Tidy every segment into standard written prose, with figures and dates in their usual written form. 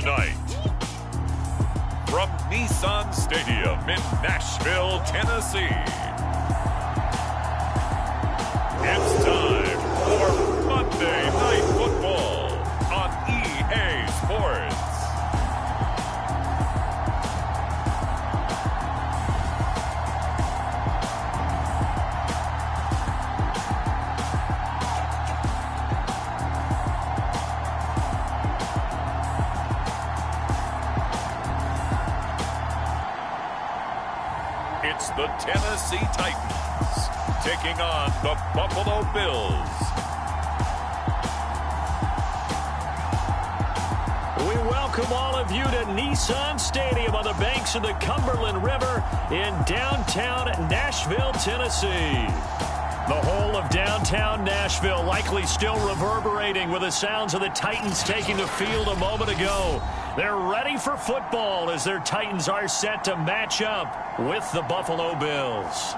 Tonight, from Nissan Stadium in Nashville, Tennessee, it's time for Monday Night Football on EA Sports. It's the Tennessee Titans taking on the Buffalo Bills. We welcome all of you to Nissan Stadium on the banks of the Cumberland River in downtown Nashville, Tennessee. The whole of downtown Nashville likely still reverberating with the sounds of the Titans taking the field a moment ago. They're ready for football as their Titans are set to match up with the Buffalo Bills.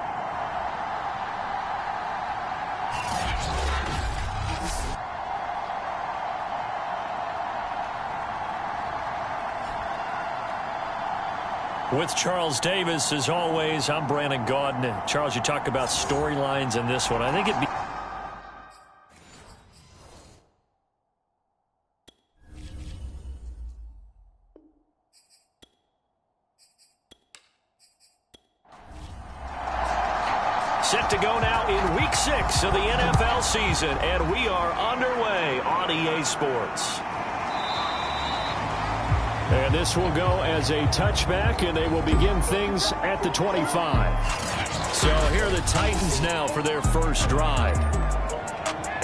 With Charles Davis, as always, I'm Brandon Gaudin. Charles, you talk about storylines in this one. I think it'd be... Set to go now in Week 6 of the NFL season, and we are underway on EA Sports. And this will go as a touchback, and they will begin things at the 25. So here are the Titans now for their first drive.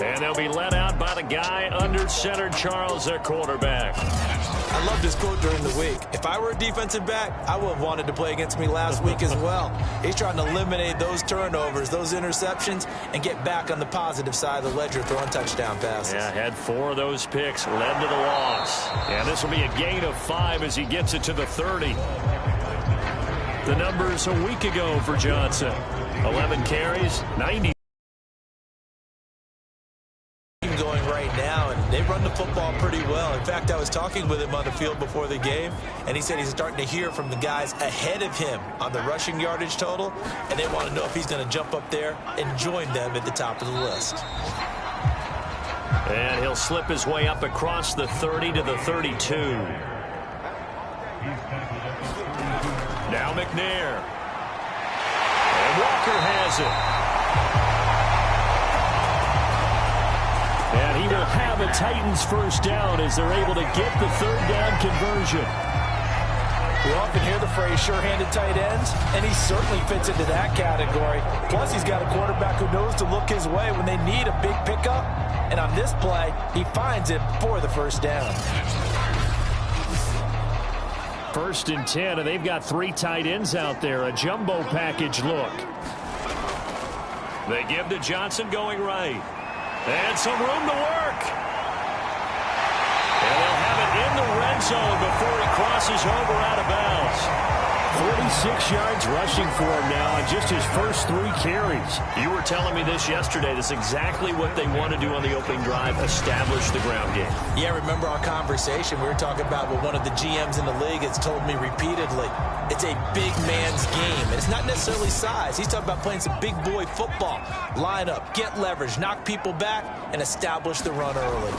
And they'll be led out by the guy under center, Charles, their quarterback. I love this quote during the week. If I were a defensive back, I would have wanted to play against me last week as well. He's trying to eliminate those turnovers, those interceptions, and get back on the positive side of the ledger throwing touchdown passes. Yeah, had 4 of those picks, led to the loss. And this will be a gain of 5 as he gets it to the 30. The numbers a week ago for Johnson. 11 carries, 90. Going right now, and they run the football pretty well. In fact, I was talking with him on the field before the game, and he said he's starting to hear from the guys ahead of him on the rushing yardage total, and they want to know if he's going to jump up there and join them at the top of the list. And he'll slip his way up across the 30 to the 32. Now McNair. And Walker has it. And he will have a Titans first down as they're able to get the third down conversion. We often hear the phrase sure-handed tight ends, and he certainly fits into that category. Plus, he's got a quarterback who knows to look his way when they need a big pickup. And on this play, he finds it for the first down. 1st and 10, and they've got 3 tight ends out there. A jumbo package look. They give to Johnson going right. And some room to work. And they'll have it in the red zone before he crosses over out of bounds. 46 yards rushing for him now on just his first 3 carries. You were telling me this yesterday. That's exactly what they want to do on the opening drive, establish the ground game. Yeah, remember our conversation. We were talking about what one of the GMs in the league has told me repeatedly. It's a big man's game, and it's not necessarily size. He's talking about playing some big boy football. Line up, get leverage, knock people back, and establish the run early.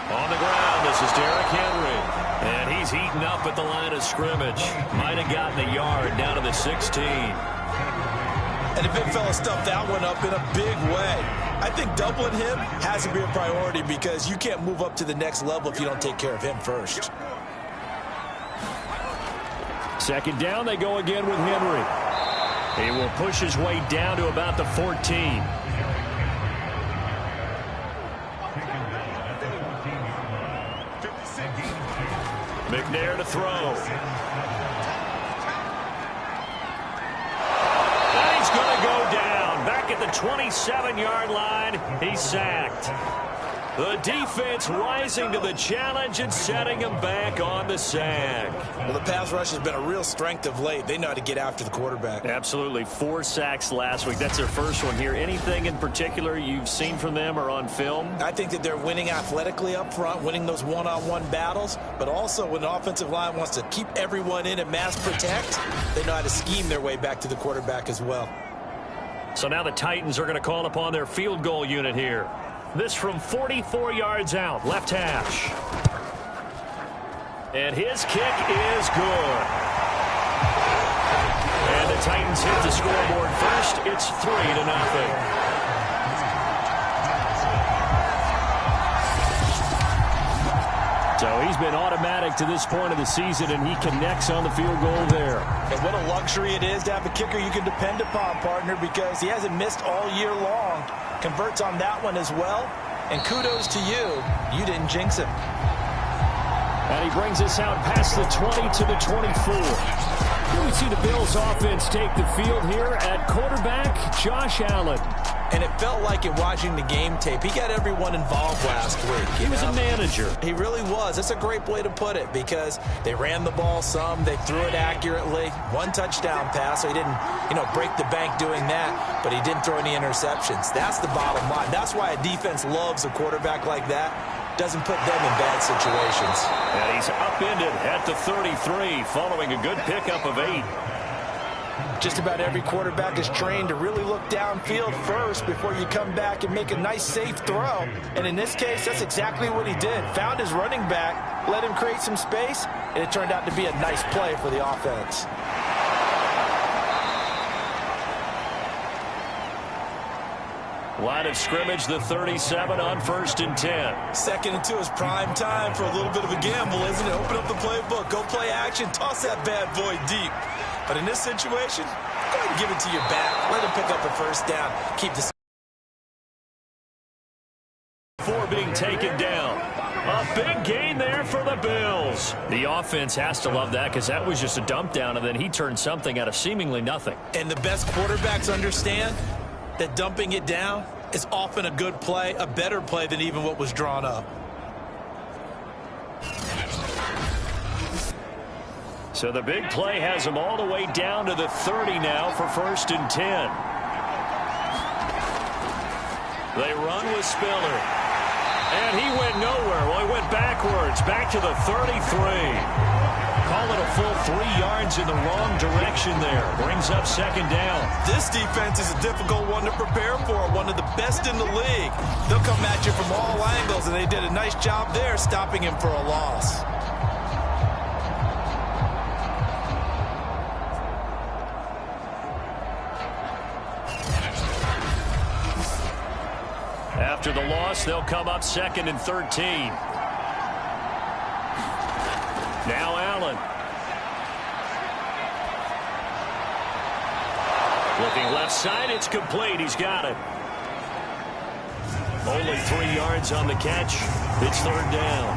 On the ground, this is Derrick Henry. And he's heating up at the line of scrimmage. Might have gotten a yard down to the 16. And the big fella stuffed that one up in a big way. I think doubling him has to be a priority because you can't move up to the next level if you don't take care of him first. 2nd down, they go again with Henry. He will push his way down to about the 14. McNair to throw. And he's going to go down. Back at the 27-yard line, he's sacked. The defense rising to the challenge and setting them back on the sack. Well, the pass rush has been a real strength of late. They know how to get after the quarterback. Absolutely. 4 sacks last week. That's their first one here. Anything in particular you've seen from them or on film? I think that they're winning athletically up front, winning those one-on-one battles, but also when the offensive line wants to keep everyone in and mass protect, they know how to scheme their way back to the quarterback as well. So now the Titans are going to call upon their field goal unit here. This from 44 yards out, left hash. And his kick is good. And the Titans hit the scoreboard first. It's 3-0. So he's been automatic to this point of the season, and he connects on the field goal there. And what a luxury it is to have a kicker you can depend upon, partner, because he hasn't missed all year long. Converts on that one as well. And kudos to you. You didn't jinx him. And he brings us out past the 20 to the 24. Here we see the Bills offense take the field here at quarterback Josh Allen. And it felt like in watching the game tape, he got everyone involved last week. He was a manager. He really was. That's a great way to put it because they ran the ball some. They threw it accurately. 1 touchdown pass, so he didn't, break the bank doing that, but he didn't throw any interceptions. That's the bottom line. That's why a defense loves a quarterback like that. Doesn't put them in bad situations. And he's upended at the 33 following a good pickup of 8. Just about every quarterback is trained to really look downfield first before you come back and make a nice, safe throw. And in this case, that's exactly what he did. Found his running back, let him create some space, and it turned out to be a nice play for the offense. Line of scrimmage, the 37 on 1st and 10. 2nd and 2 is prime time for a little bit of a gamble, isn't it? Open up the playbook, go play action, toss that bad boy deep. But in this situation, go ahead and give it to your back. Let him pick up a first down. Keep the 4 being taken down. A big gain there for the Bills. The offense has to love that because that was just a dump down, and then he turned something out of seemingly nothing. And the best quarterbacks understand that dumping it down is often a good play, a better play than even what was drawn up. So the big play has him all the way down to the 30 now for 1st and 10. They run with Spiller. And he went nowhere. Well, he went backwards, back to the 33. Call it a full 3 yards in the wrong direction there. Brings up 2nd down. This defense is a difficult one to prepare for, one of the best in the league. They'll come at you from all angles, and they did a nice job there stopping him for a loss. After the loss, they'll come up 2nd and 13. Now Allen. Looking left side, it's complete. He's got it. Only 3 yards on the catch. It's 3rd down.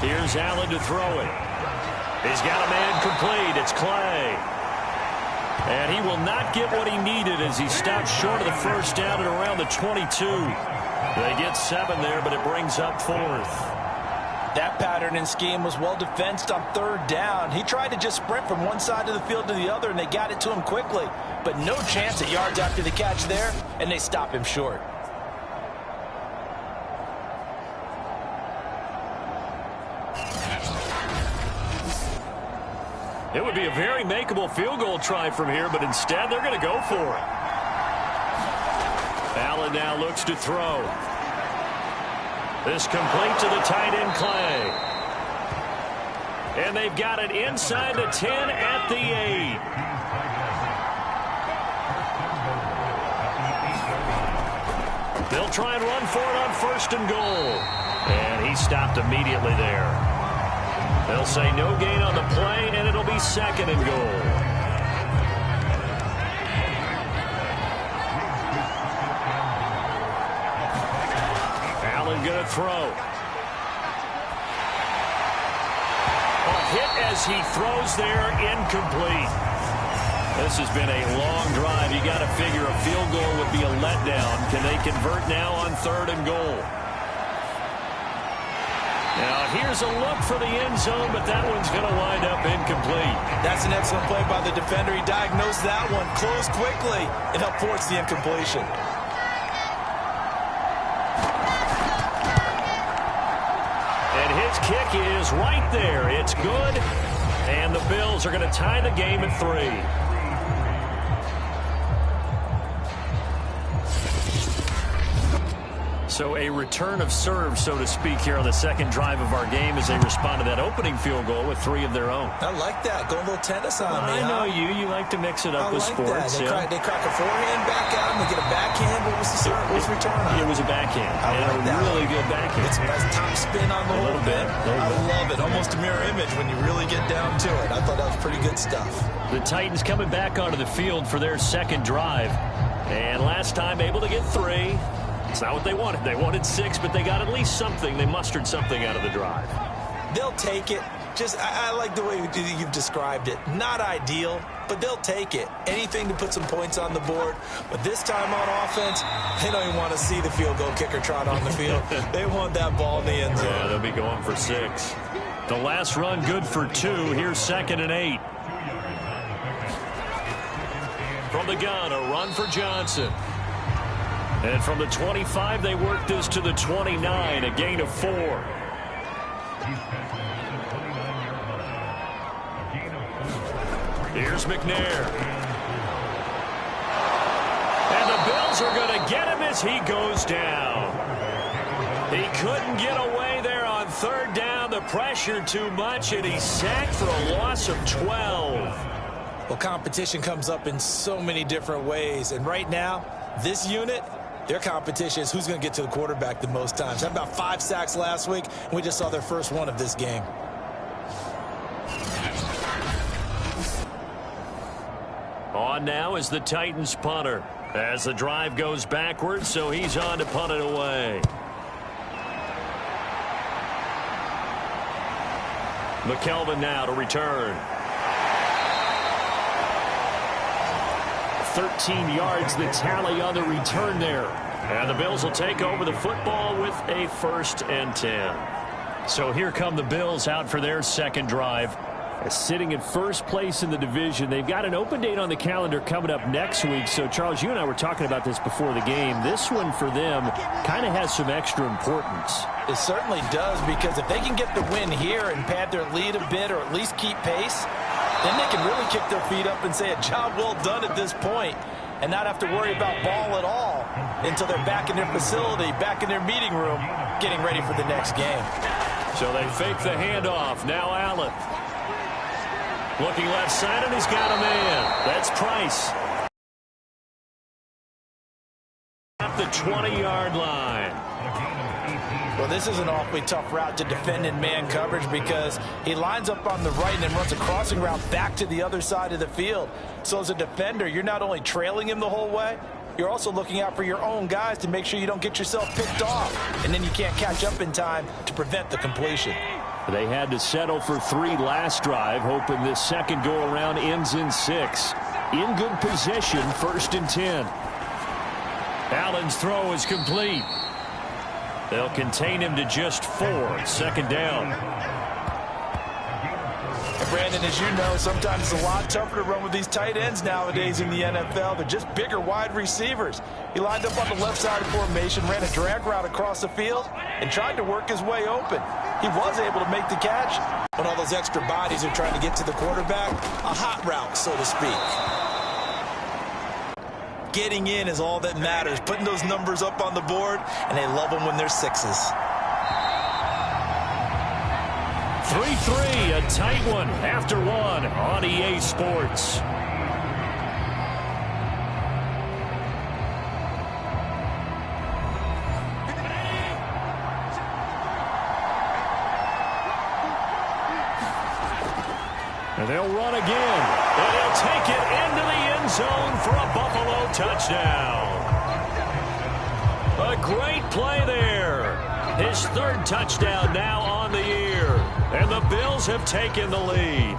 Here's Allen to throw it. He's got a man complete. It's Clay. And he will not get what he needed as he stops short of the first down at around the 22. They get 7 there, but it brings up 4th. That pattern and scheme was well defensed on 3rd down. He tried to just sprint from one side of the field to the other, and they got it to him quickly. But no chance at yards after the catch there, and they stop him short. It would be a very makeable field goal try from here, but instead they're going to go for it. Allen now looks to throw. This complete to the tight end, Clay. And they've got it inside the 10 at the 8. They'll try and run for it on 1st and goal. And he stopped immediately there. They'll say no gain on the play, and it'll be 2nd and goal. Allen going to throw. A hit as he throws there, incomplete. This has been a long drive. You got to figure a field goal would be a letdown. Can they convert now on 3rd and goal? Now here's a look for the end zone, but that one's going to wind up incomplete. That's an excellent play by the defender. He diagnosed that one, closed quickly, and helped force the incompletion. And his kick is right there. It's good. And the Bills are going to tie the game at 3. So a return of serve, so to speak, here on the second drive of our game as they respond to that opening field goal with 3 of their own. I like that. Go a little tennis on me. I know you. You like to mix it up with sports. They crack a forehand back out and they get a backhand. What was the serve? What was the return on? It was a backhand. Really good backhand. It's a nice top spin on the whole bit. I love it. Almost a mirror image when you really get down to it. I thought that was pretty good stuff. The Titans coming back onto the field for their second drive. And last time able to get 3. It's not what they wanted. They wanted 6, but they got at least something. They mustered something out of the drive. They'll take it. I like the way you've described it. Not ideal, but they'll take it. Anything to put some points on the board. But this time on offense, they don't even want to see the field goal kicker trot on the field. They want that ball in the end zone. Yeah, they'll be going for 6. The last run good for 2. Here's 2nd and 8. From the gun, a run for Johnson. And from the 25, they work this to the 29, a gain of 4. Here's McNair. And the Bills are going to get him as he goes down. He couldn't get away there on 3rd down. The pressure too much, and he's sacked for a loss of 12. Well, competition comes up in so many different ways. And right now, this unit, their competition is who's going to get to the quarterback the most times. Had about 5 sacks last week, and we just saw their first one of this game. On now is the Titans punter as the drive goes backwards, so he's on to punt it away. McKelvin now to return. 13 yards the tally on the return there. And the Bills will take over the football with a 1st and 10. So here come the Bills out for their second drive. Sitting in first place in the division. They've got an open date on the calendar coming up next week. So, Charles, you and I were talking about this before the game. This one for them kind of has some extra importance. It certainly does, because if they can get the win here and pad their lead a bit or at least keep pace, then they can really kick their feet up and say a job well done at this point and not have to worry about ball at all until they're back in their facility, back in their meeting room, getting ready for the next game. So they fake the handoff. Now Allen. Looking left side, and he's got a man. That's Price. At the 20-yard line. Well, this is an awfully tough route to defend in man coverage because he lines up on the right and then runs a crossing route back to the other side of the field. So as a defender, you're not only trailing him the whole way, you're also looking out for your own guys to make sure you don't get yourself picked off. And then you can't catch up in time to prevent the completion. They had to settle for 3 last drive, hoping this second go-around ends in 6. In good position, 1st and 10. Allen's throw is complete. They'll contain him to just 4. 2nd down. And Brandon, as you know, sometimes it's a lot tougher to run with these tight ends nowadays in the NFL. They're just bigger wide receivers. He lined up on the left side of formation, ran a drag route across the field, and tried to work his way open. He was able to make the catch. When all those extra bodies are trying to get to the quarterback, a hot route, so to speak. Getting in is all that matters. Putting those numbers up on the board, and they love them when they're 6s. 3-3, a tight one after 1 on EA Sports. And they'll run again. And they'll take it into the end zone for a Buffalo touchdown. A great play there. His 3rd touchdown now on the year. And the Bills have taken the lead.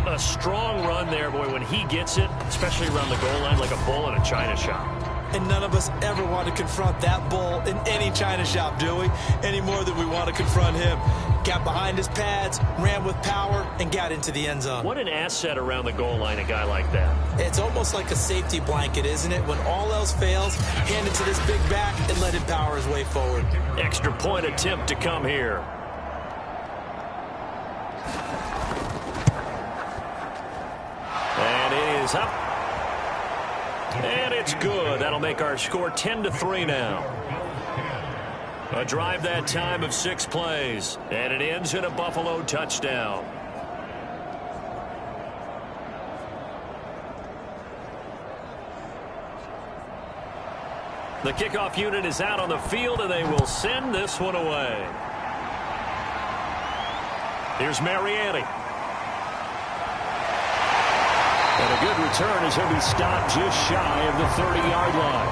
A strong run there, boy, when he gets it, especially around the goal line, like a bull in a china shop. And none of us ever want to confront that bull in any china shop, do we? Any more than we want to confront him. Got behind his pads, ran with power, and got into the end zone. What an asset around the goal line, a guy like that. It's almost like a safety blanket, isn't it? When all else fails, hand it to this big back and let him power his way forward. Extra point attempt to come here. And it is up. And it's good. That'll make our score 10-3 now. A drive that time of 6 plays. And it ends in a Buffalo touchdown. The kickoff unit is out on the field, and they will send this one away. Here's Mariani. And a good return as he'll be stopped just shy of the 30-yard line.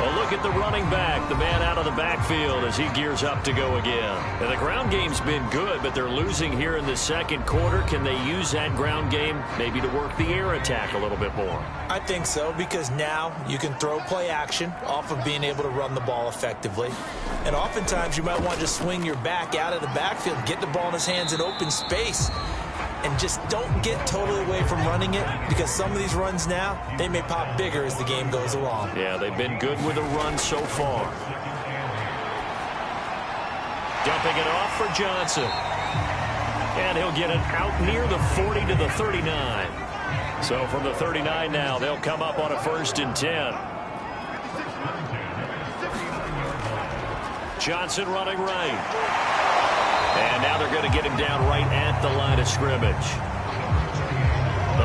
A look at the running back, the man out of the backfield as he gears up to go again. And the ground game's been good, but they're losing here in the second quarter. Can they use that ground game maybe to work the air attack a little bit more? I think so, because now you can throw play action off of being able to run the ball effectively. And oftentimes you might want to just swing your back out of the backfield, get the ball in his hands in open space, and just don't get totally away from running it, because some of these runs now, they may pop bigger as the game goes along. Yeah, they've been good with a run so far. Dumping it off for Johnson. And he'll get it out near the 40 to the 39. So from the 39 now, they'll come up on a 1st and 10. Johnson running right. And now they're going to get him down right at the line of scrimmage.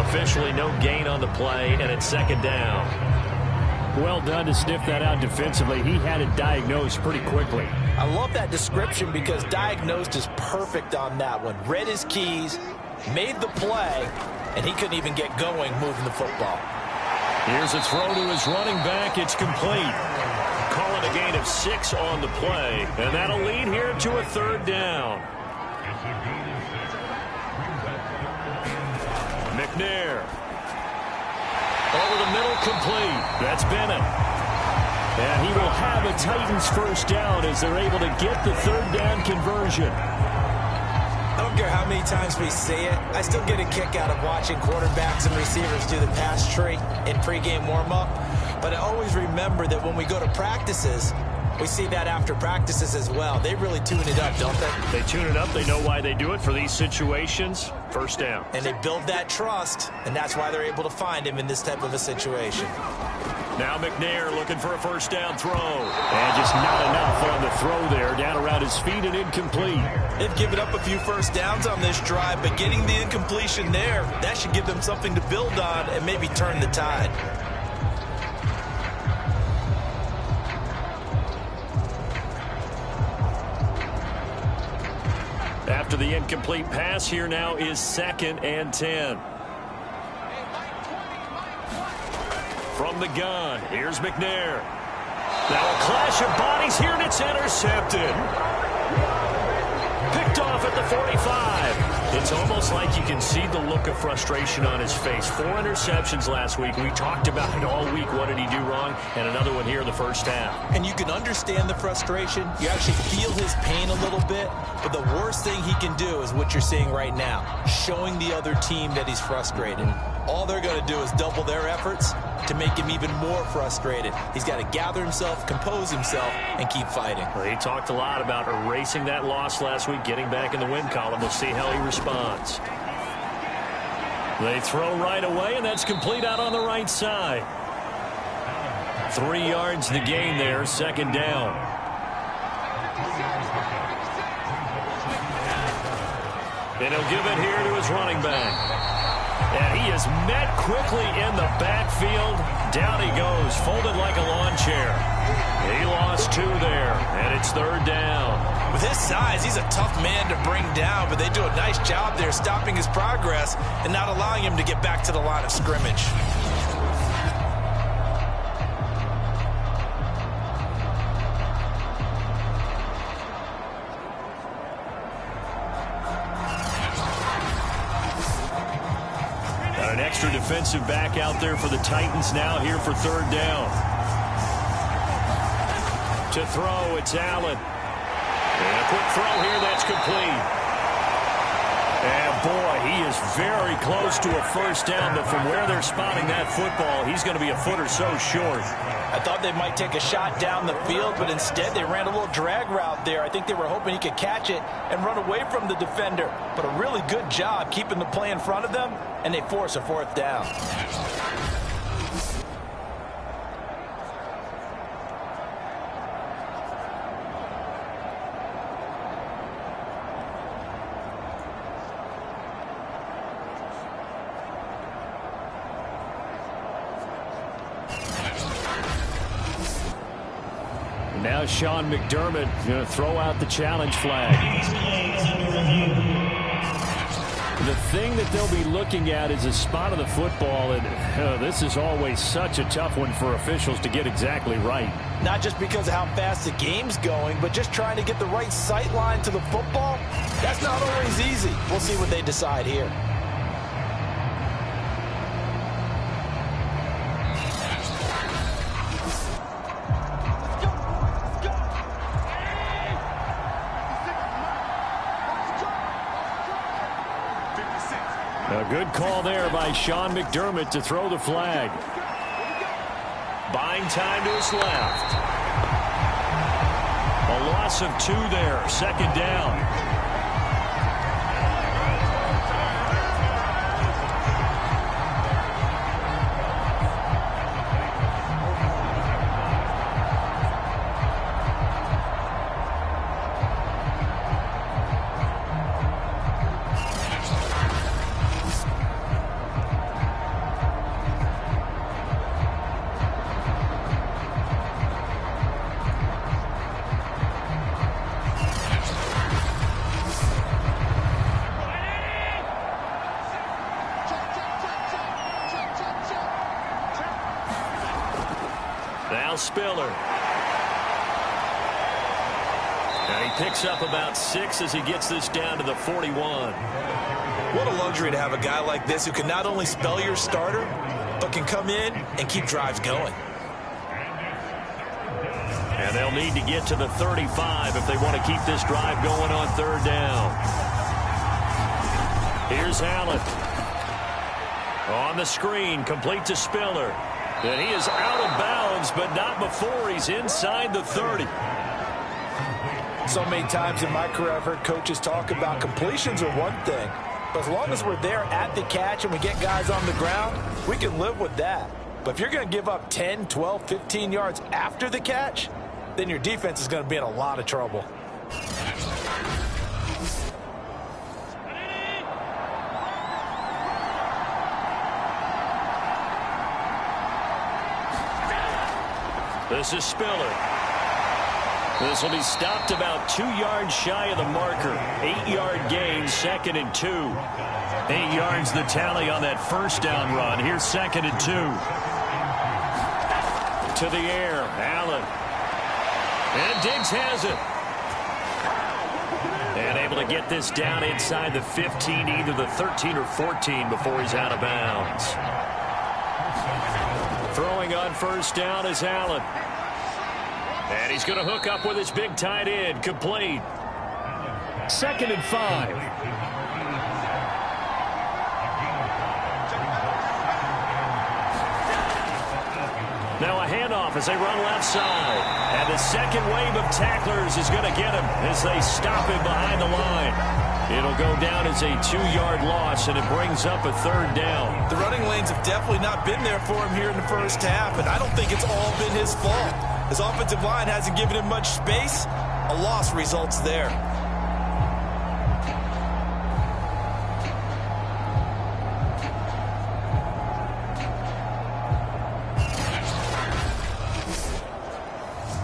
Officially no gain on the play, and it's 2nd down. Well done to sniff that out defensively. He had it diagnosed pretty quickly. I love that description, because diagnosed is perfect on that one. Read his keys, made the play, and he couldn't even get going moving the football. Here's a throw to his running back. It's complete. Calling a gain of 6 on the play, and that'll lead here to a 3rd down. McNair. Over the middle, complete. That's Bennett. And he will have a Titans 1st down as they're able to get the 3rd down conversion. I don't care how many times we say it, I still get a kick out of watching quarterbacks and receivers do the pass tree in pregame warm-up. But I always remember that when we go to practices, we see that after practices as well. They really tune it up, don't they? They tune it up. They know why they do it for these situations. 1st down. And they build that trust, and that's why they're able to find him in this type of a situation. Now McNair looking for a 1st down throw. And just not enough on the throw there. Down around his feet and incomplete. They've given up a few 1st downs on this drive, but getting the incompletion there, that should give them something to build on and maybe turn the tide. After the incomplete pass, here now is 2nd and 10. From the gun, here's McNair. Now a clash of bodies here, and it's intercepted. Picked off at the 45. It's almost like you can see the look of frustration on his face. 4 interceptions last week. We talked about it all week. What did he do wrong? And another one here in the 1st half. And you can understand the frustration. You actually feel his pain a little bit. But the worst thing he can do is what you're seeing right now, showing the other team that he's frustrated. All they're going to do is double their efforts to make him even more frustrated. He's got to gather himself, compose himself, and keep fighting. Well, he talked a lot about erasing that loss last week, getting back in the win column. We'll see how he responds. They throw right away, and that's complete out on the right side. 3 yards the gain there, 2nd down. And he'll give it here to his running back. And he is met quickly in the backfield. Down he goes, folded like a lawn chair. He lost 2 there, and it's 3rd down. With his size, he's a tough man to bring down, but they do a nice job there stopping his progress and not allowing him to get back to the line of scrimmage. defensive back out there for the Titans now here for third down. To throw, it's Allen. And a quick throw here, that's complete. And, boy, he is very close to a first down, but from where they're spotting that football, he's going to be a foot or so short. I thought they might take a shot down the field, but instead they ran a little drag route there. I think they were hoping he could catch it and run away from the defender. But a really good job keeping the play in front of them, and they force a fourth down. Now Sean McDermott going to throw out the challenge flag. The thing that they'll be looking at is a spot of the football, and this is always such a tough one for officials to get exactly right. Not just because of how fast the game's going, but just trying to get the right sight line to the football. That's not always easy. We'll see what they decide here. A good call there by Sean McDermott to throw the flag. Buying time to his left. A loss of 2 there. Second down. Now Spiller. And he picks up about 6 as he gets this down to the 41. What a luxury to have a guy like this who can not only spell your starter, but can come in and keep drives going. And they'll need to get to the 35 if they want to keep this drive going on third down. Here's Allen. On the screen, complete to Spiller. And he is out of bounds, but not before he's inside the 30. So many times in my career, I've heard coaches talk about completions are one thing. But as long as we're there at the catch and we get guys on the ground, we can live with that. But if you're going to give up 10, 12, 15 yards after the catch, then your defense is going to be in a lot of trouble. This is Spiller. This will be stopped about 2 yards shy of the marker. 8-yard gain, 2nd and 2. 8 yards the tally on that first down run. Here's 2nd and 2. To the air, Allen. And Diggs has it. And able to get this down inside the 15, either the 13 or 14 before he's out of bounds. Throwing on first down is Allen. And he's going to hook up with his big tight end, complete. 2nd and 5. Now a handoff as they run left side. And the second wave of tacklers is going to get him as they stop him behind the line. It'll go down as a 2-yard loss, and it brings up a third down. The running lanes have definitely not been there for him here in the first half, and I don't think it's all been his fault. His offensive line hasn't given him much space. A loss results there.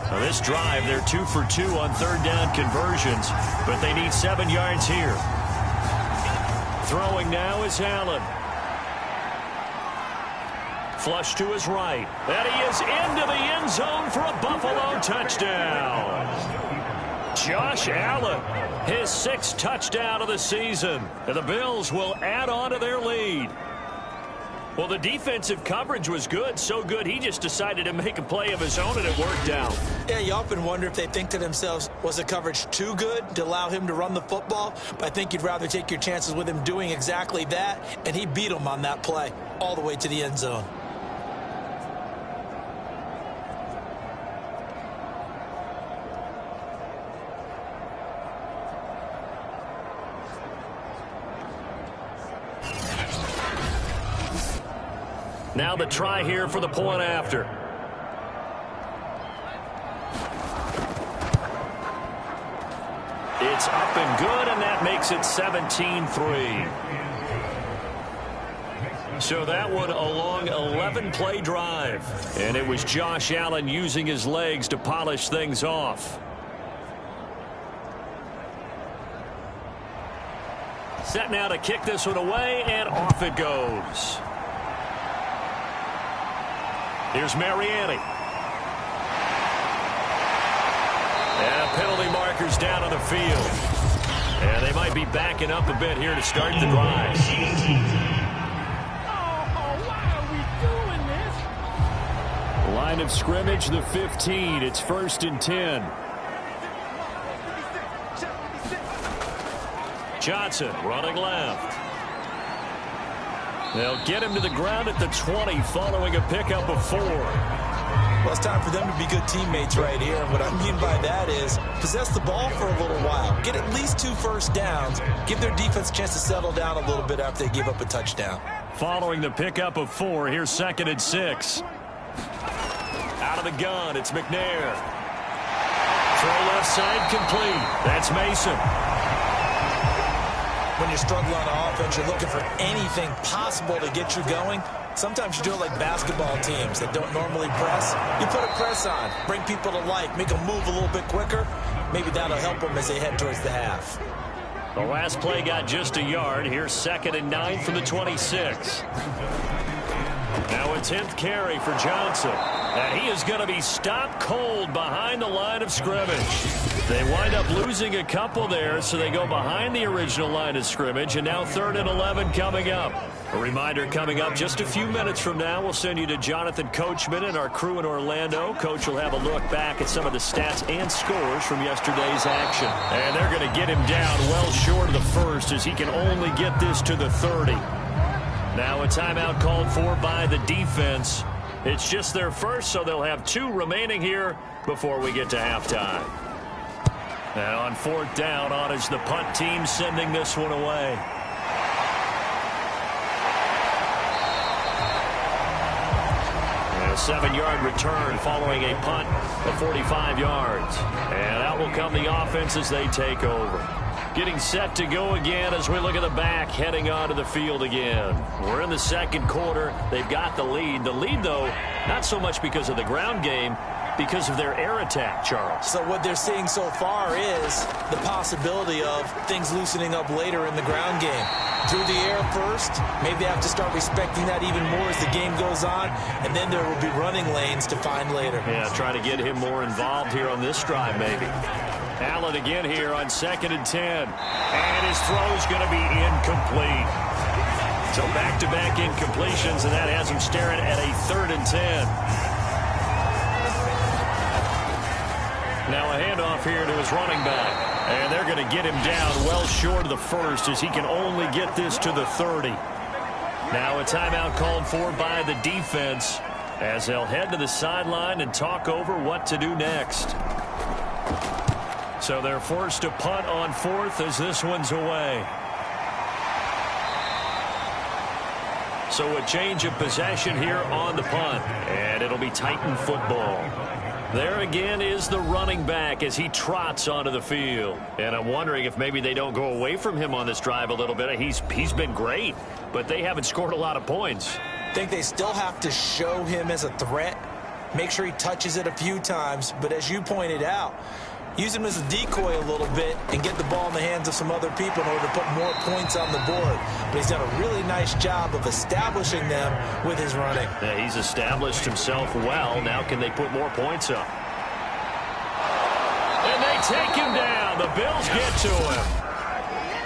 Now this drive, they're 2 for 2 on third down conversions, but they need 7 yards here. Throwing now is Allen. Flush to his right. And he is into the end zone for a Buffalo touchdown. Josh Allen, his 6th touchdown of the season. And the Bills will add on to their lead. Well, the defensive coverage was good, so good he just decided to make a play of his own, and it worked out. Yeah, you often wonder if they think to themselves, was the coverage too good to allow him to run the football? But I think you'd rather take your chances with him doing exactly that, and he beat him on that play all the way to the end zone. Now the try here for the point after. It's up and good, and that makes it 17-3. So that one a long 11-play drive. And it was Josh Allen using his legs to polish things off. Set now to kick this one away, and off it goes. Here's Mariani. And penalty markers down on the field. And they might be backing up a bit here to start the drive. Why are we doing this? Line of scrimmage, the 15. It's 1st and 10. Johnson running left. They'll get him to the ground at the 20 following a pickup of 4. Well, it's time for them to be good teammates right here. And what I mean by that is possess the ball for a little while. Get at least 2 first downs. Give their defense a chance to settle down a little bit after they give up a touchdown. Following the pickup of 4, here's 2nd and 6. Out of the gun, it's McNair. Throw left side complete. That's Mason. When you're struggling on offense, you're looking for anything possible to get you going. Sometimes you do it like basketball teams that don't normally press. You put a press on, bring people to life, make them move a little bit quicker. Maybe that'll help them as they head towards the half. The last play got just a yard. Here's 2nd and 9 from the 26. Now a 10th carry for Johnson. And he is going to be stopped cold behind the line of scrimmage. They wind up losing a couple there, so they go behind the original line of scrimmage, and now 3rd and 11 coming up. A reminder coming up just a few minutes from now, we'll send you to Jonathan Coachman and our crew in Orlando. Coach will have a look back at some of the stats and scores from yesterday's action. And they're going to get him down well short of the first as he can only get this to the 30. Now a timeout called for by the defense. It's just their first, so they'll have 2 remaining here before we get to halftime. And on 4th down, on is the punt team sending this one away. And a 7-yard return following a punt of 45 yards. And out will come the offense as they take over. Getting set to go again as we look at the back heading onto the field again. We're in the 2nd quarter. They've got the lead. The lead, though, not so much because of the ground game, because of their air attack, Charles. So what they're seeing so far is the possibility of things loosening up later in the ground game. Through the air first, maybe they have to start respecting that even more as the game goes on, and then there will be running lanes to find later. Yeah, try to get him more involved here on this drive, maybe. Allen again here on 2nd and 10. And his throw is going to be incomplete. So back-to-back incompletions, and that has him staring at a 3rd and 10. Now a handoff here to his running back. And they're going to get him down well short of the first as he can only get this to the 30. Now a timeout called for by the defense as they'll head to the sideline and talk over what to do next. So they're forced to punt on 4th as this one's away. So a change of possession here on the punt. And it'll be Titan football. There again is the running back as he trots onto the field. And I'm wondering if maybe they don't go away from him on this drive a little bit. He's been great, but they haven't scored a lot of points. I think they still have to show him as a threat. Make sure he touches it a few times. But as you pointed out, use him as a decoy a little bit and get the ball in the hands of some other people in order to put more points on the board. But he's done a really nice job of establishing them with his running. Yeah, he's established himself well. Now can they put more points up? And they take him down. The Bills get to him.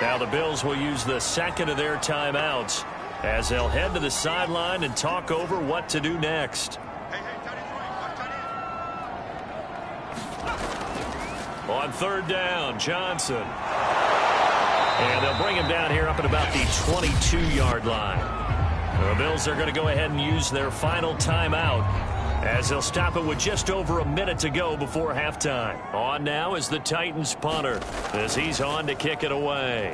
Now the Bills will use the 2nd of their timeouts as they'll head to the sideline and talk over what to do next. On third down, Johnson. And they'll bring him down here up at about the 22-yard line. The Bills are going to go ahead and use their final timeout as they'll stop it with just over a minute to go before halftime. On now is the Titans punter as he's on to kick it away.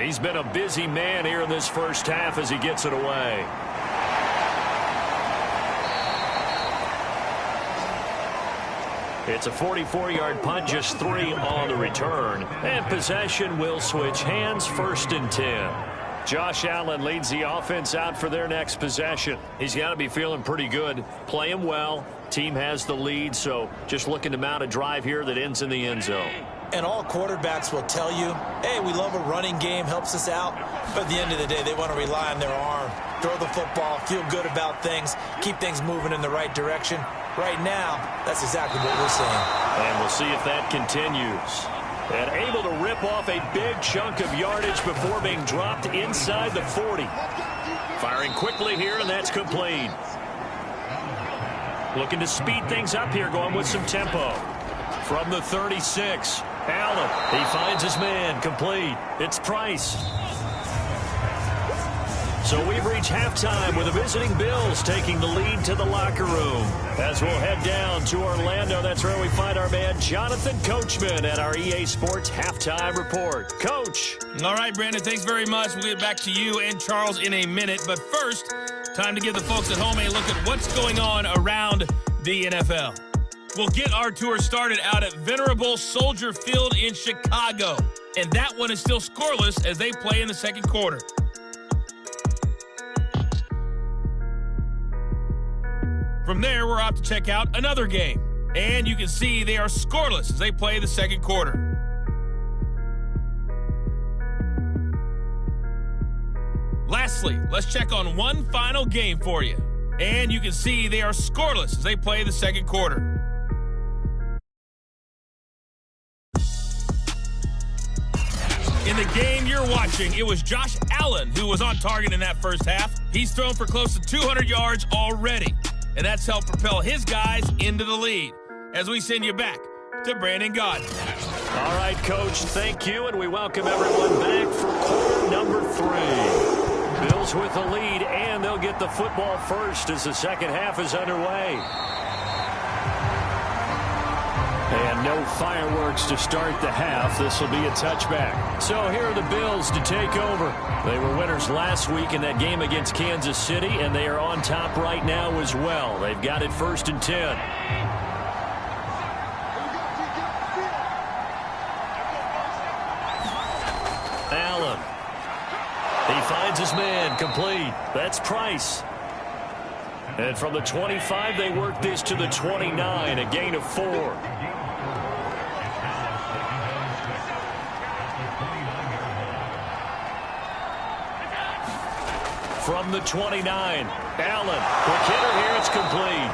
He's been a busy man here in this first half as he gets it away. It's a 44-yard punt, just 3 on the return. And possession will switch hands, 1st and 10. Josh Allen leads the offense out for their next possession. He's got to be feeling pretty good, playing well. Team has the lead, so just looking to mount a drive here that ends in the end zone. And all quarterbacks will tell you, hey, we love a running game, helps us out. But at the end of the day, they want to rely on their arm, throw the football, feel good about things, keep things moving in the right direction. Right now, that's exactly what we're seeing. And we'll see if that continues. And able to rip off a big chunk of yardage before being dropped inside the 40. Firing quickly here, and that's complete. Looking to speed things up here, going with some tempo. From the 36, Allen, he finds his man, complete. It's Price. So we've reached halftime with the visiting Bills taking the lead to the locker room. As we'll head down to Orlando, that's where we find our man Jonathan Coachman at our EA Sports Halftime Report. Coach. All right, Brandon, thanks very much. We'll get back to you and Charles in a minute. But first, time to give the folks at home a look at what's going on around the NFL. We'll get our tour started out at Venerable Soldier Field in Chicago. And that one is still scoreless as they play in the second quarter. From there, we're off to check out another game. And you can see they are scoreless as they play the second quarter. Lastly, let's check on one final game for you. And you can see they are scoreless as they play the second quarter. In the game you're watching, it was Josh Allen who was on target in that first half. He's thrown for close to 200 yards already. And that's helped propel his guys into the lead. As we send you back to Brandon Gaudin. All right, Coach, thank you, and we welcome everyone back for quarter number 3. Bills with the lead, and they'll get the football first as the second half is underway. And no fireworks to start the half. This will be a touchback. So here are the Bills to take over. They were winners last week in that game against Kansas City, and they are on top right now as well. They've got it 1st and 10. Allen. He finds his man, complete. That's Price. And from the 25, they work this to the 29, a gain of 4. From the 29, Allen, quick hitter here, it's complete.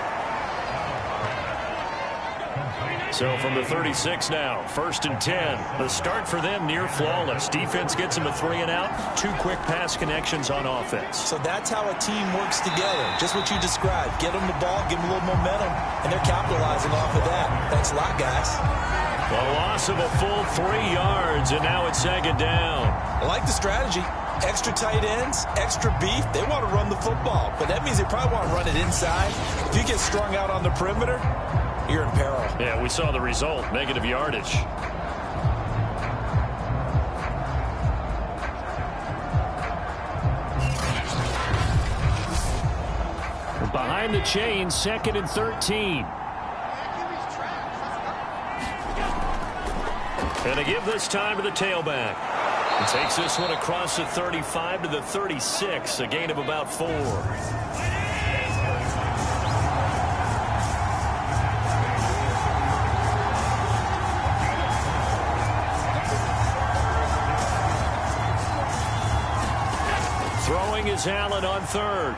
So from the 36 now, 1st and 10. The start for them near flawless. Defense gets them a 3 and out. 2 quick pass connections on offense. So that's how a team works together. Just what you described. Get them the ball, give them a little momentum, and they're capitalizing off of that. Thanks a lot, guys. A loss of a full 3 yards, and now it's 2nd down. I like the strategy. Extra tight ends, extra beef. They want to run the football, but that means they probably want to run it inside. If you get strung out on the perimeter, you're in peril. Yeah, we saw the result, negative yardage. Behind the chains, 2nd and 13. And they give this time to the tailback. It takes this one across the 35 to the 36, a gain of about 4. Throwing is Allen on 3rd.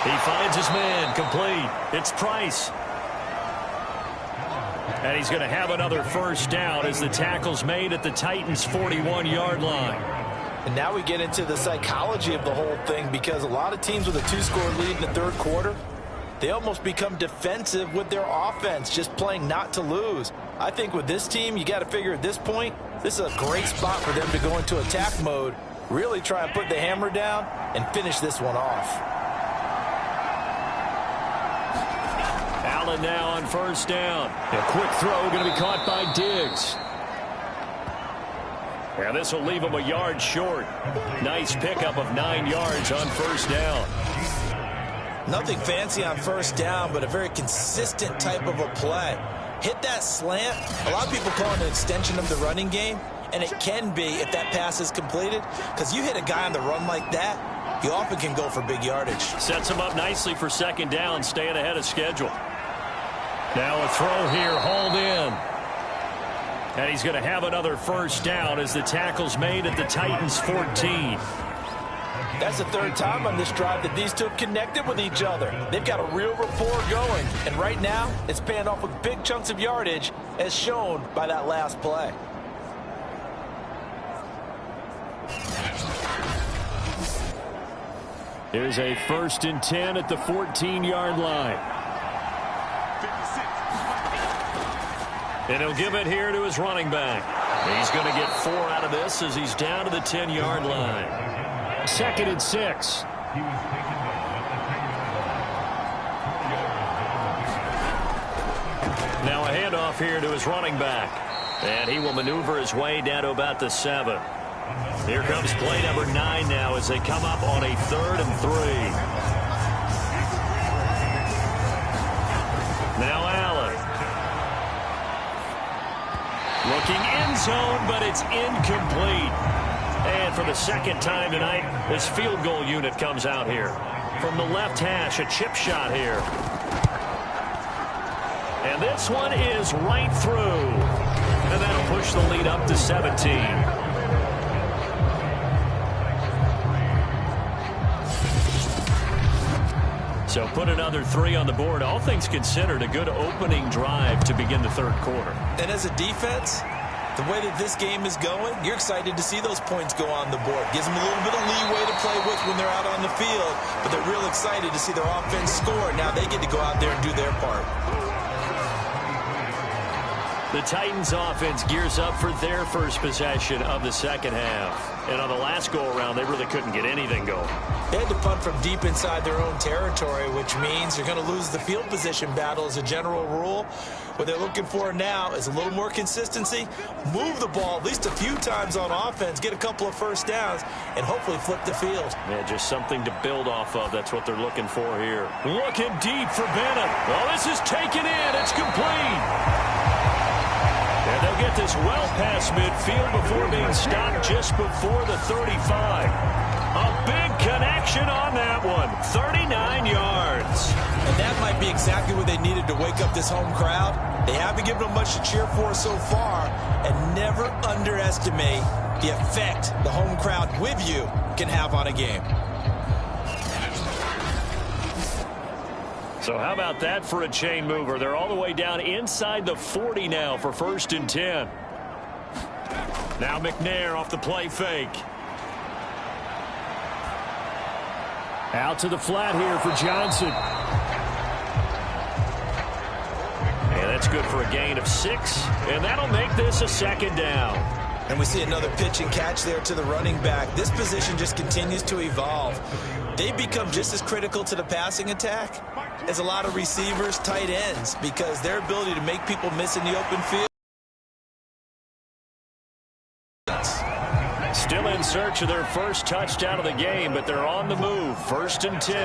He finds his man, complete. It's Price. And he's going to have another 1st down as the tackle's made at the Titans' 41-yard line. And now we get into the psychology of the whole thing, because a lot of teams with a 2-score lead in the third quarter, they almost become defensive with their offense, just playing not to lose. I think with this team, you got to figure at this point, this is a great spot for them to go into attack mode, really try and put the hammer down and finish this one off. Allen now on first down. A quick throw going to be caught by Diggs. And this will leave him a yard short. Nice pickup of 9 yards on first down. Nothing fancy on first down, but a very consistent type of a play. Hit that slant. A lot of people call it an extension of the running game, and it can be if that pass is completed, because you hit a guy on the run like that, he often can go for big yardage. Sets him up nicely for second down, staying ahead of schedule. Now a throw here, hauled in. And he's going to have another first down as the tackle's made at the Titans' 14. That's the third time on this drive that these two have connected with each other. They've got a real rapport going. And right now, it's paying off with big chunks of yardage, as shown by that last play. Here's a 1st and 10 at the 14-yard line. And he'll give it here to his running back. He's going to get 4 out of this as he's down to the 10-yard line. 2nd and 6. Now a handoff here to his running back. And he will maneuver his way down to about the 7. Here comes play number 9 now as they come up on a 3rd and 3. Now Allen. Looking end zone, but it's incomplete. And for the second time tonight, this field goal unit comes out here. From the left hash, a chip shot here. And this one is right through. And that'll push the lead up to 17. So put another 3 on the board. All things considered, a good opening drive to begin the third quarter. And as a defense, the way that this game is going, you're excited to see those points go on the board. Gives them a little bit of leeway to play with when they're out on the field, but they're real excited to see their offense score. Now they get to go out there and do their part. The Titans offense gears up for their first possession of the second half. And on the last go-around, they really couldn't get anything going. They had to punt from deep inside their own territory, which means they're going to lose the field position battle as a general rule. What they're looking for now is a little more consistency, move the ball at least a few times on offense, get a couple of first downs, and hopefully flip the field. Yeah, just something to build off of. That's what they're looking for here. Looking deep for Bennett. Oh, this is taken in. It's complete. And they'll get this well past midfield before being stopped just before the 35. A big connection on that one. 39 yards. And that might be exactly what they needed to wake up this home crowd. They haven't given them much to cheer for so far. And never underestimate the effect the home crowd with you can have on a game. So how about that for a chain mover? They're all the way down inside the 40 now for 1st and 10. Now McNair off the play fake. Out to the flat here for Johnson. And that's good for a gain of 6. And that'll make this a 2nd down. And we see another pitch and catch there to the running back. This position just continues to evolve. They become just as critical to the passing attack as a lot of receivers, tight ends, because their ability to make people miss in the open field. Still in search of their first touchdown of the game, but they're on the move. 1st and 10.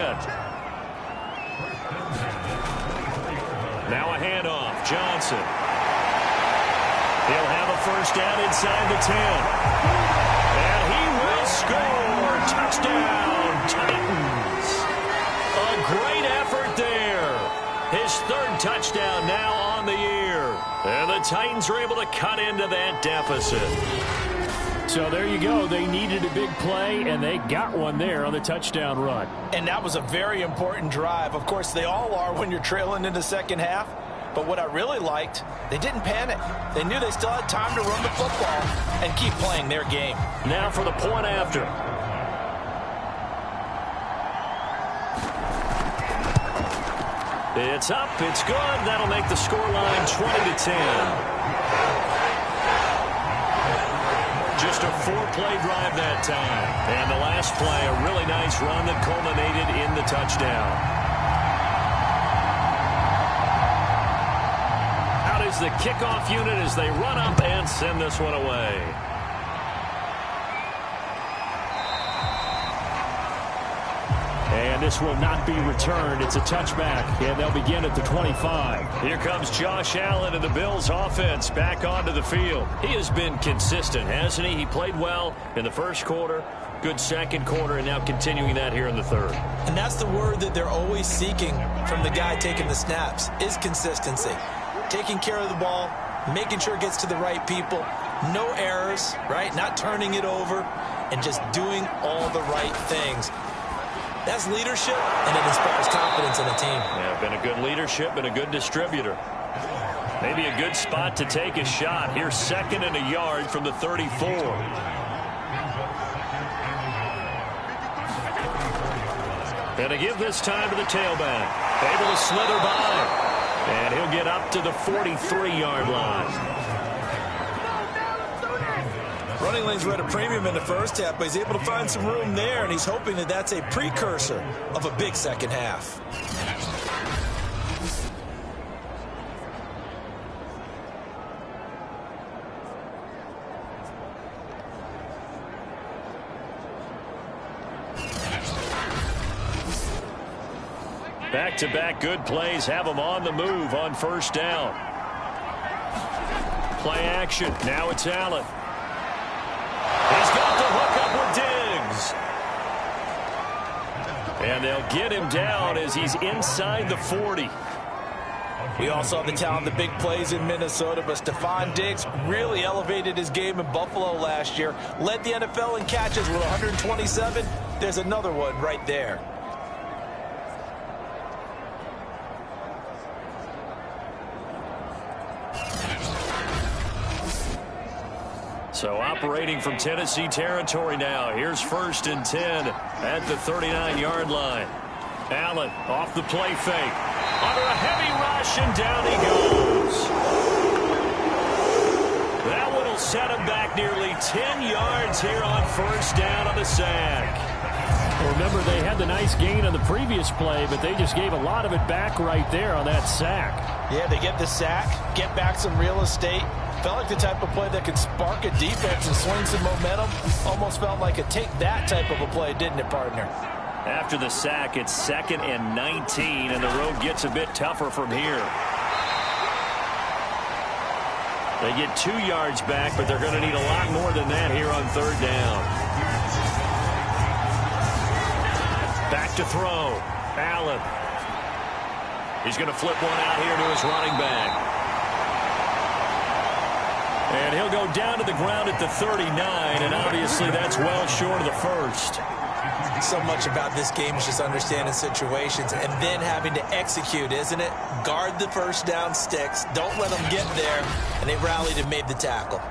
Now a handoff. Johnson. He'll have a first down inside the 10. And he will score. Touchdown, Titans. A great effort there. His 3rd touchdown now on the year. And the Titans are able to cut into that deficit. So there you go. They needed a big play, and they got one there on the touchdown run. And that was a very important drive. Of course, they all are when you're trailing in the second half. But what I really liked, they didn't panic. They knew they still had time to run the football and keep playing their game. Now for the point after. It's up. It's good. That'll make the scoreline 20-10. Just a 4-play drive that time. And the last play, a really nice run that culminated in the touchdown. Out is the kickoff unit as they run up and send this one away. And this will not be returned. It's a touchback, and they'll begin at the 25. Here comes Josh Allen and the Bills offense back onto the field. He has been consistent, hasn't he? He played well in the first quarter, good second quarter, and now continuing that here in the third. And that's the word that they're always seeking from the guy taking the snaps, is consistency. Taking care of the ball, making sure it gets to the right people, no errors, right? Not turning it over, and just doing all the right things. That's leadership, and it inspires confidence in a team. Yeah, been a good leadership and a good distributor. Maybe a good spot to take a shot. Here's 2nd and a yard from the 34. And to give this time to the tailback. Able to slither by. And he'll get up to the 43-yard line. Running lanes were at a premium in the first half, but he's able to find some room there, and he's hoping that that's a precursor of a big second half. Back-to-back good plays have them on the move on first down. Play action. Now it's Allen. He's got the hook up with Diggs. And they'll get him down as he's inside the 40. We also have the talent, the big plays in Minnesota, but Stephon Diggs really elevated his game in Buffalo last year. Led the NFL in catches with 127. There's another one right there. So operating from Tennessee territory now. Here's 1st and 10 at the 39-yard line. Allen off the play fake. Under a heavy rush, and down he goes. That one will set him back nearly 10 yards here on first down on the sack. Well, remember, they had the nice gain on the previous play, but they just gave a lot of it back right there on that sack. Yeah, they get the sack, get back some real estate. Felt like the type of play that could spark a defense and swing some momentum. Almost felt like a take that type of a play, didn't it, partner? After the sack, it's 2nd and 19, and the road gets a bit tougher from here. They get 2 yards back, but they're going to need a lot more than that here on third down. Back to throw. Allen. He's going to flip one out here to his running back. And he'll go down to the ground at the 39, and obviously that's well short of the first. So much about this game is just understanding situations and then having to execute, isn't it? Guard the first down sticks. Don't let them get there. And they rallied and made the tackle.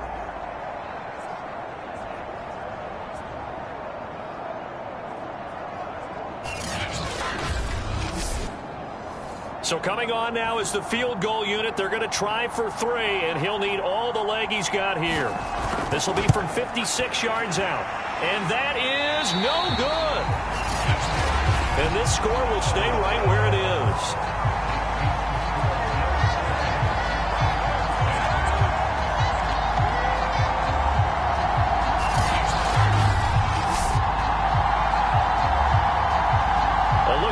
So coming on now is the field goal unit. They're going to try for 3, and he'll need all the leg he's got here. This will be from 56 yards out. And that is no good. And this score will stay right where it is.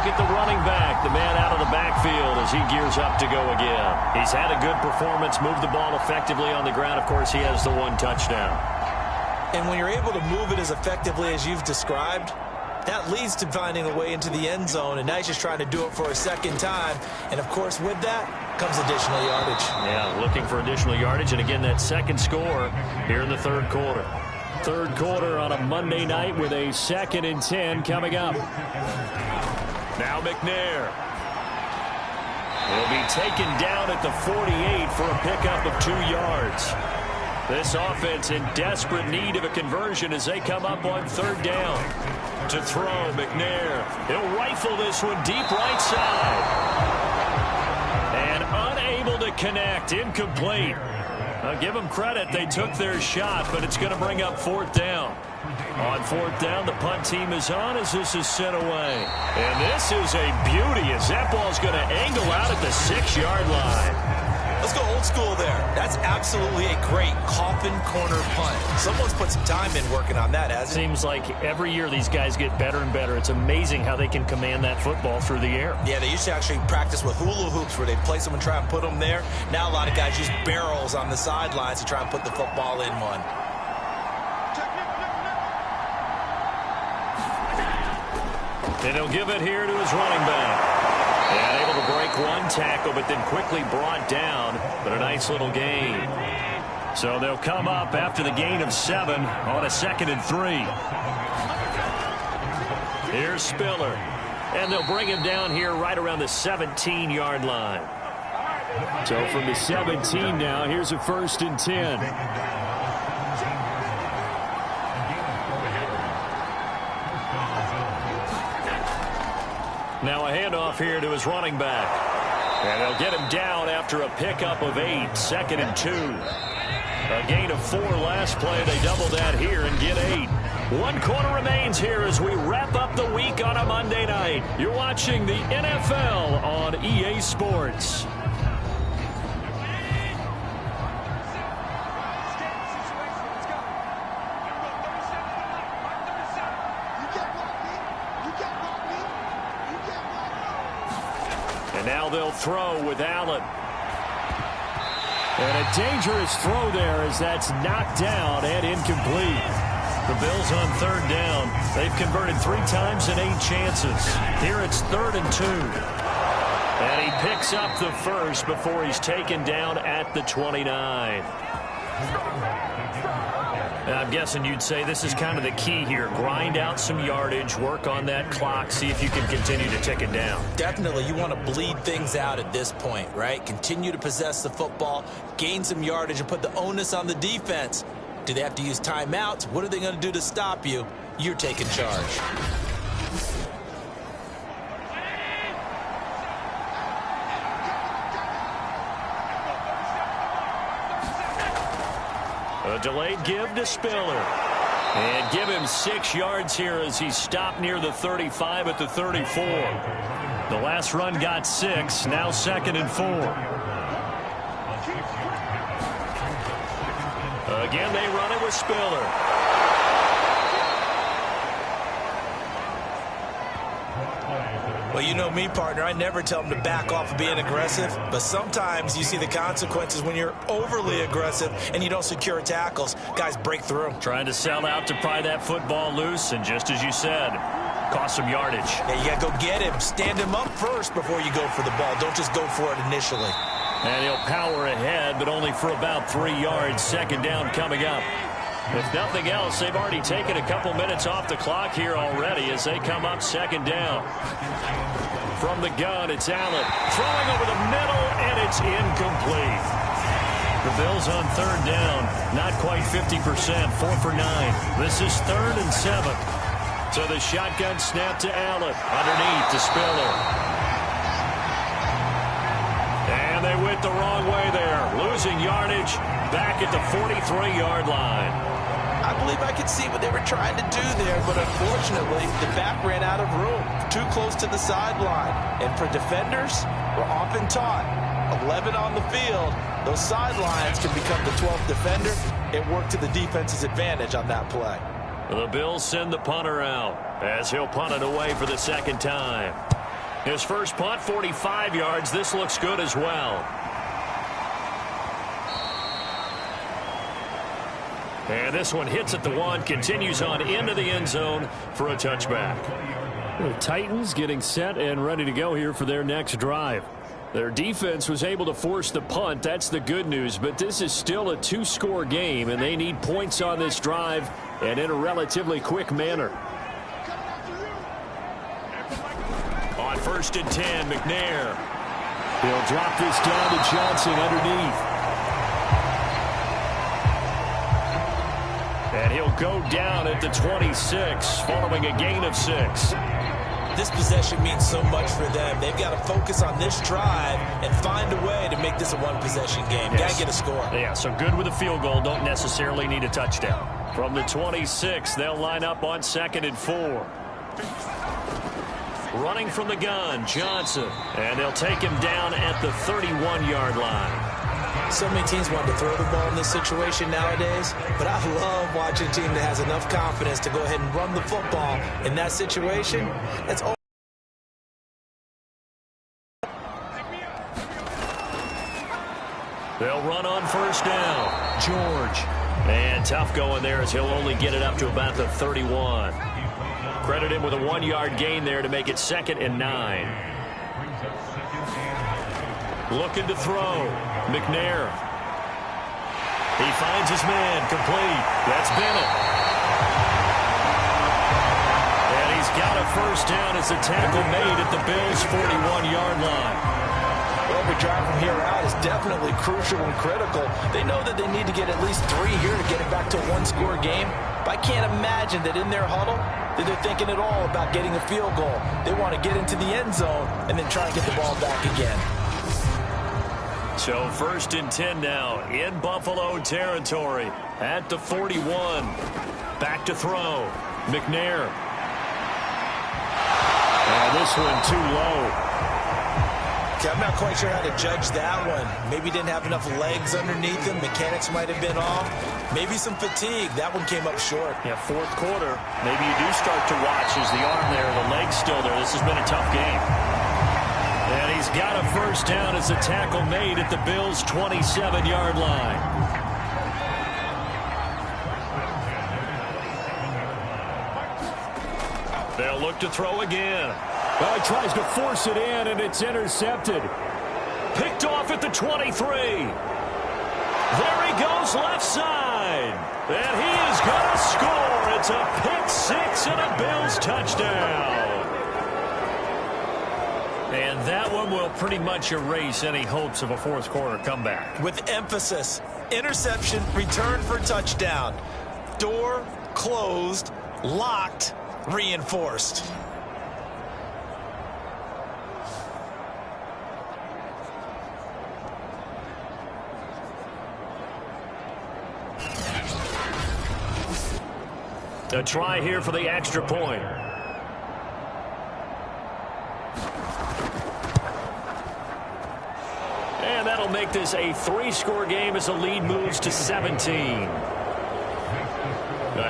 The running back, the man out of the backfield as he gears up to go again. He's had a good performance, moved the ball effectively on the ground. Of course, he has the 1 touchdown. And when you're able to move it as effectively as you've described, that leads to finding a way into the end zone, and now he's just trying to do it for a second time. And, of course, with that comes additional yardage. Yeah, looking for additional yardage, and again, that second score here in the third quarter. Third quarter on a Monday night with a 2nd and 10 coming up. Now McNair. He'll be and taken down at the 48 for a pickup of 2 yards. This offense in desperate need of a conversion as they come up on 3rd down. To throw, McNair. He'll rifle this one deep right side. And unable to connect. Incomplete. I'll give them credit. They took their shot, but it's going to bring up 4th down. On 4th down, the punt team is on as this is sent away. And this is a beauty as that ball's going to angle out at the 6-yard line. Let's go old school there. That's absolutely a great coffin corner punt. Someone's put some time in working on that, hasn't it? Seems like every year these guys get better and better. It's amazing how they can command that football through the air. Yeah, they used to actually practice with hula hoops where they'd place them and try and put them there. Now a lot of guys use barrels on the sidelines to try and put the football in one. And he'll give it here to his running back. And able to break one tackle, but then quickly brought down. But a nice little gain. So they'll come up after the gain of 7 on a 2nd and 3. Here's Spiller. And they'll bring him down here right around the 17-yard line. So from the 17 now, here's a 1st and 10. Now a handoff here to his running back. And they'll get him down after a pickup of 8, 2nd and 2. A gain of 4 last play. They double that here and get 8. 1 quarter remains here as we wrap up the week on a Monday night. You're watching the NFL on EA Sports. Now they'll throw with Allen. And a dangerous throw there as that's knocked down and incomplete. The Bills on 3rd down. They've converted 3 times in 8 chances. Here it's 3rd and 2. And he picks up the first before he's taken down at the 29. I'm guessing you'd say this is kind of the key here. Grind out some yardage, work on that clock, see if you can continue to tick it down. Definitely, you want to bleed things out at this point, right? Continue to possess the football, gain some yardage, and put the onus on the defense. Do they have to use timeouts? What are they going to do to stop you? You're taking charge. A delayed give to Spiller. And give him 6 yards here as he stopped near the 35 at the 34. The last run got 6, now 2nd and 4. Again, they run it with Spiller. Well, you know me, partner. I never tell them to back off of being aggressive, but sometimes you see the consequences when you're overly aggressive and you don't secure tackles. Guys break through. Trying to sell out to pry that football loose, and just as you said, cost some yardage. Yeah, you got to go get him. Stand him up first before you go for the ball. Don't just go for it initially. And he'll power ahead, but only for about 3 yards. 2nd down coming up. If nothing else, they've already taken a couple minutes off the clock here already as they come up 2nd down. From the gun, it's Allen. Throwing over the middle, and it's incomplete. The Bills on 3rd down. Not quite 50%. 4 for 9. This is 3rd and 7. So the shotgun snap to Allen. Underneath to Spiller. And they went the wrong way there. Losing yardage back at the 43-yard line. I believe I could see what they were trying to do there, but unfortunately, the back ran out of room. Too close to the sideline. And for defenders, we're often taught, 11 on the field, those sidelines can become the 12th defender. It worked to the defense's advantage on that play. The Bills send the punter out as he'll punt it away for the 2nd time. His first punt, 45 yards. This looks good as well. And this one hits at the 1, continues on into the end zone for a touchback. The Titans getting set and ready to go here for their next drive. Their defense was able to force the punt. That's the good news. But this is still a 2-score game, and they need points on this drive and in a relatively quick manner. On 1st and 10, McNair. He'll drop this down to Johnson underneath. And he'll go down at the 26 following a gain of 6. This possession means so much for them. They've got to focus on this drive and find a way to make this a one-possession game. Yes. Got to get a score. Yeah, so good with a field goal. Don't necessarily need a touchdown. From the 26, they'll line up on 2nd and 4. Running from the gun, Johnson. And they'll take him down at the 31-yard line. So many teams want to throw the ball in this situation nowadays, but I love watching a team that has enough confidence to go ahead and run the football in that situation. That's all. They'll run on 1st down. George. And tough going there as he'll only get it up to about the 31. Credit him with a 1-yard gain there to make it 2nd and 9. Looking to throw. McNair. He finds his man. Complete. That's Bennett. And he's got a 1st down as the tackle made at the Bills' 41-yard line. Well, every drive from here out is definitely crucial and critical. They know that they need to get at least 3 here to get it back to a one-score game. But I can't imagine that in their huddle that they're thinking at all about getting a field goal. They want to get into the end zone and then try and get the ball back again. So 1st and 10 now in Buffalo territory at the 41. Back to throw. McNair. And this one too low. Okay, I'm not quite sure how to judge that one. Maybe didn't have enough legs underneath him. Mechanics might have been off. Maybe some fatigue. That one came up short. Yeah, 4th quarter. Maybe you do start to watch as the arm there, the leg's still there. This has been a tough game. And he's got a 1st down as the tackle made at the Bills' 27-yard line. They'll look to throw again. He tries to force it in, and it's intercepted. Picked off at the 23. There he goes left side. And he is going to score. It's a pick 6 and a Bills touchdown. And that one will pretty much erase any hopes of a 4th quarter comeback. With emphasis, interception, return for touchdown. Door closed, locked, reinforced. A try here for the extra point. And that'll make this a 3-score game as the lead moves to 17. A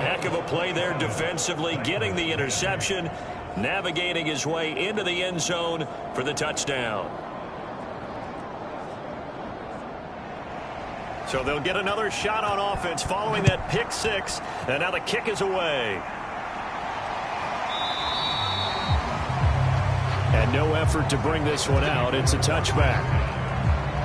heck of a play there defensively, getting the interception, navigating his way into the end zone for the touchdown. So they'll get another shot on offense following that pick 6, and now the kick is away. And no effort to bring this one out. It's a touchback.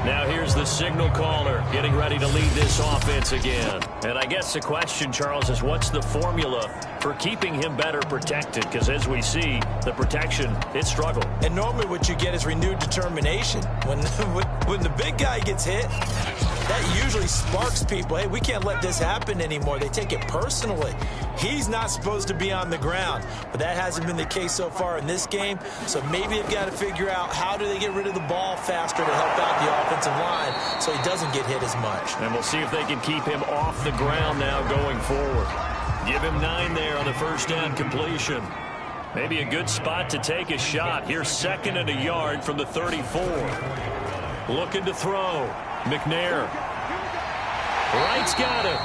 Now here's the signal caller getting ready to lead this offense again. And I guess the question, Charles, is what's the formula for keeping him better protected? Because as we see, the protection, it struggled. And normally what you get is renewed determination. When the big guy gets hit, that usually sparks people. Hey, we can't let this happen anymore. They take it personally. He's not supposed to be on the ground, but that hasn't been the case so far in this game. So maybe they've got to figure out how do they get rid of the ball faster to help out the offensive line so he doesn't get hit as much. And we'll see if they can keep him off the ground now going forward. Give him 9 there on the 1st down completion. Maybe a good spot to take a shot. Here's 2nd and a yard from the 34. Looking to throw. McNair. Wright's got it.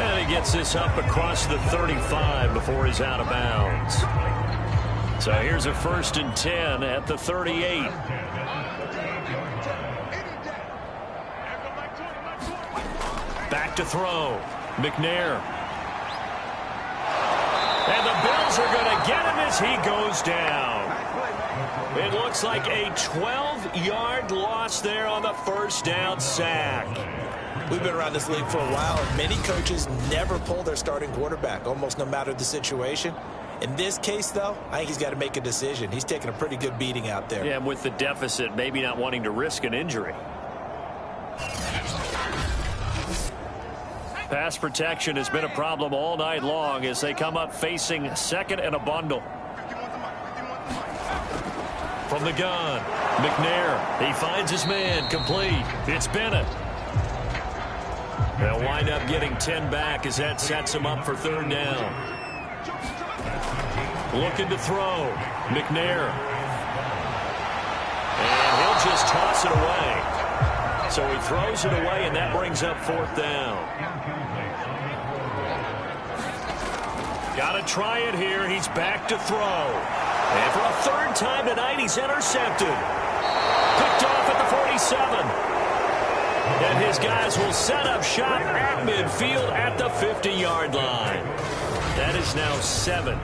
And he gets this up across the 35 before he's out of bounds. So here's a 1st and 10 at the 38. Back to throw. McNair. And the Bills are going to get him as he goes down. It looks like a 12-yard loss there on the 1st down sack. We've been around this league for a while, and many coaches never pull their starting quarterback, almost no matter the situation. In this case, though, I think he's got to make a decision. He's taking a pretty good beating out there. Yeah, and with the deficit, maybe not wanting to risk an injury. Pass protection has been a problem all night long as they come up facing second and a bundle. From the gun, McNair, he finds his man, complete. It's Bennett. They'll wind up getting 10 back as that sets him up for third down. Looking to throw, McNair. And he'll just toss it away. So he throws it away, and that brings up fourth down. Got to try it here. He's back to throw. And for a third time tonight, he's intercepted. Picked off at the 47. And his guys will set up shop at midfield at the 50-yard line. That is now seven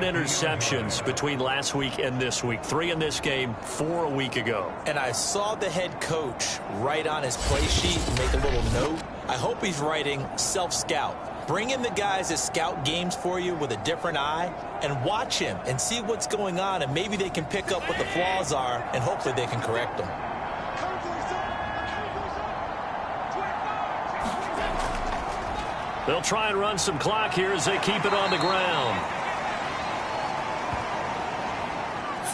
interceptions between last week and this week. 3 in this game, 4 a week ago. And I saw the head coach write on his play sheet and make a little note. I hope he's writing self-scout. Bring in the guys that scout games for you with a different eye and watch him and see what's going on, and maybe they can pick up what the flaws are, and hopefully they can correct them. They'll try and run some clock here as they keep it on the ground.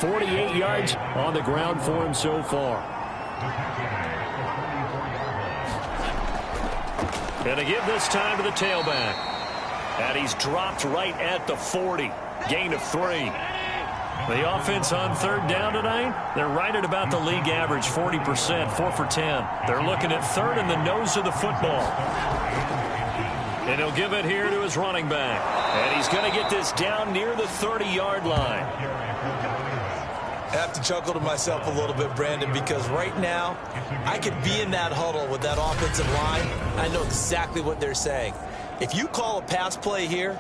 48 yards on the ground for him so far. And to give this time to the tailback. And he's dropped right at the 40. Gain of 3. The offense on third down tonight, they're right at about the league average, 40%, 4 for 10. They're looking at third in the nose of the football. And he'll give it here to his running back. And he's going to get this down near the 30-yard line. I have to chuckle to myself a little bit, Brandon, because right now I could be in that huddle with that offensive line. I know exactly what they're saying. If you call a pass play here,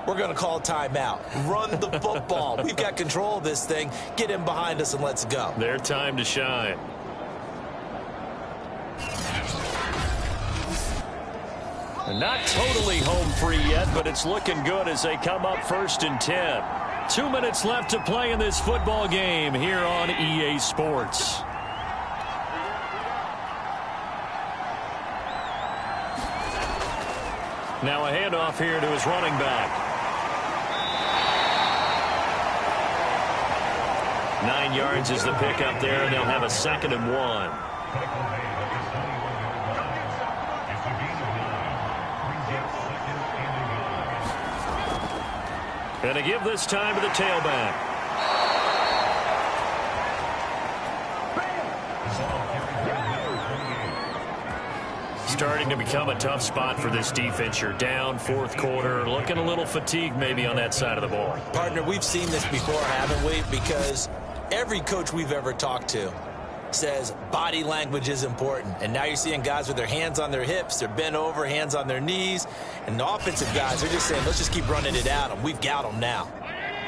we're going to call a timeout. Run the football. We've got control of this thing. Get in behind us and let's go. Their time to shine. Not totally home free yet, but it's looking good as they come up 1st and 10. 2 minutes left to play in this football game here on EA Sports. Now a handoff here to his running back. 9 yards is the pickup there, and they'll have a 2nd and 1. And to give this time to the tailback. Starting to become a tough spot for this defense. You're down 4th quarter, looking a little fatigued maybe on that side of the ball. Partner, we've seen this before, haven't we? Because every coach we've ever talked to says body language is important. And now you're seeing guys with their hands on their hips, they're bent over, hands on their knees. And the offensive guys are just saying, let's just keep running it at them. We've got them now.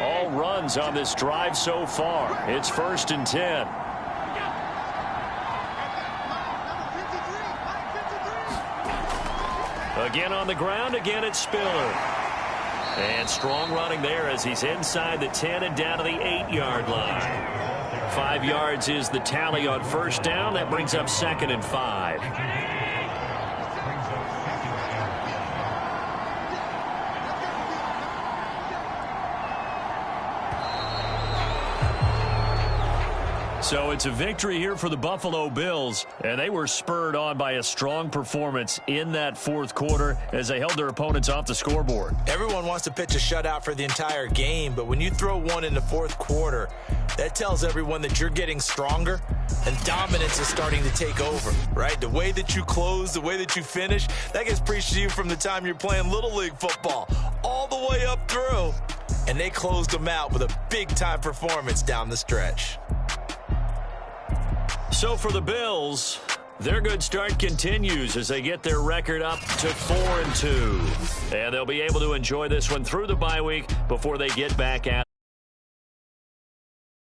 All runs on this drive so far. It's 1st and 10. Again on the ground, again it's Spiller. And strong running there as he's inside the 10 and down to the 8-yard line. 5 yards is the tally on 1st down. That brings up 2nd and 5. So it's a victory here for the Buffalo Bills, and they were spurred on by a strong performance in that 4th quarter as they held their opponents off the scoreboard. Everyone wants to pitch a shutout for the entire game, but when you throw one in the 4th quarter, that tells everyone that you're getting stronger and dominance is starting to take over, right? The way that you close, the way that you finish, that gets preached to you from the time you're playing Little League football all the way up through. And they closed them out with a big-time performance down the stretch. So for the Bills, their good start continues as they get their record up to 4-2. And they'll be able to enjoy this one through the bye week before they get back at